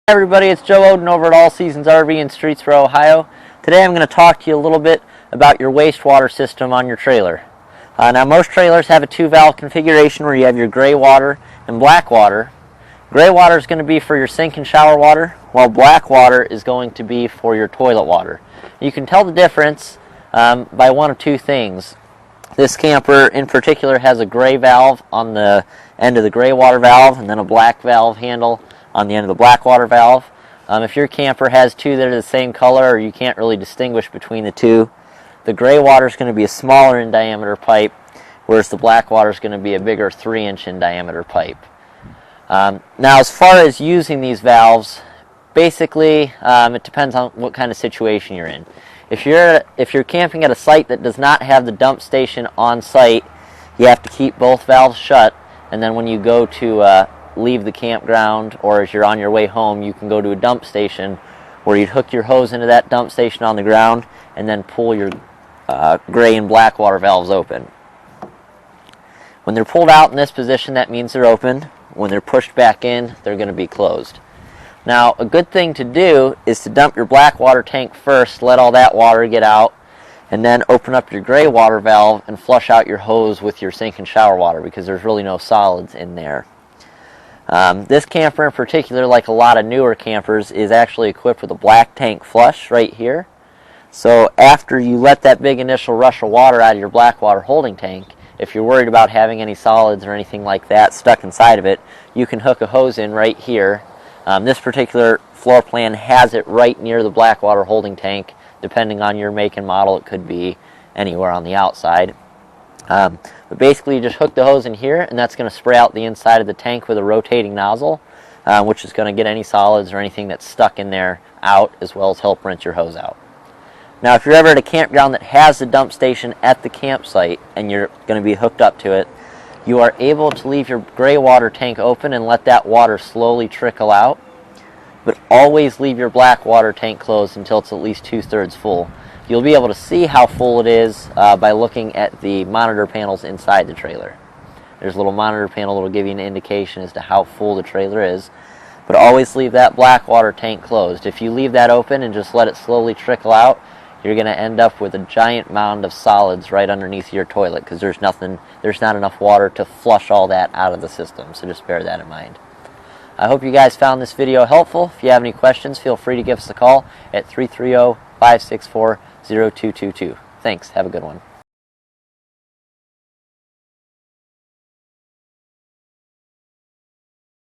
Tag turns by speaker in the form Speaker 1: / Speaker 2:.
Speaker 1: Hi everybody, it's Joe Oden over at All Seasons RV in Streetsboro, Ohio. Today I'm going to talk to you a little bit about your wastewater system on your trailer. Now most trailers have a two-valve configuration where you have your gray water and black water. Gray water is going to be for your sink and shower water, while black water is going to be for your toilet water. You can tell the difference by one of two things. This camper in particular has a gray valve on the end of the gray water valve and then a black valve handle on the end of the black water valve. If your camper has two that are the same color or you can't really distinguish between the two, the gray water is going to be a smaller in diameter pipe, whereas the black water is going to be a bigger 3-inch in diameter pipe. Now as far as using these valves, basically it depends on what kind of situation you're in. If you're camping at a site that does not have the dump station on site, you have to keep both valves shut, and then when you go to leave the campground or as you're on your way home, you can go to a dump station where you'd hook your hose into that dump station on the ground and then pull your gray and black water valves open. When they're pulled out in this position, that means they're open. When they're pushed back in, they're going to be closed. Now, a good thing to do is to dump your black water tank first, let all that water get out, and then open up your gray water valve and flush out your hose with your sink and shower water because there's really no solids in there. This camper in particular, like a lot of newer campers, is actually equipped with a black tank flush right here. So after you let that big initial rush of water out of your black water holding tank, if you're worried about having any solids or anything like that stuck inside of it, you can hook a hose in right here. This particular floor plan has it right near the black water holding tank. Depending on your make and model, it could be anywhere on the outside. But basically you just hook the hose in here and that's going to spray out the inside of the tank with a rotating nozzle, which is going to get any solids or anything that's stuck in there out, as well as help rinse your hose out. Now if you're ever at a campground that has the dump station at the campsite and you're going to be hooked up to it, you are able to leave your gray water tank open and let that water slowly trickle out, but always leave your black water tank closed until it's at least 2/3 full. You'll be able to see how full it is by looking at the monitor panels inside the trailer. There's a little monitor panel that will give you an indication as to how full the trailer is, but always leave that black water tank closed. If you leave that open and just let it slowly trickle out, you're going to end up with a giant mound of solids right underneath your toilet because there's not enough water to flush all that out of the system, so just bear that in mind. I hope you guys found this video helpful. If you have any questions, feel free to give us a call at 330-564-0222. Thanks. Have a good one.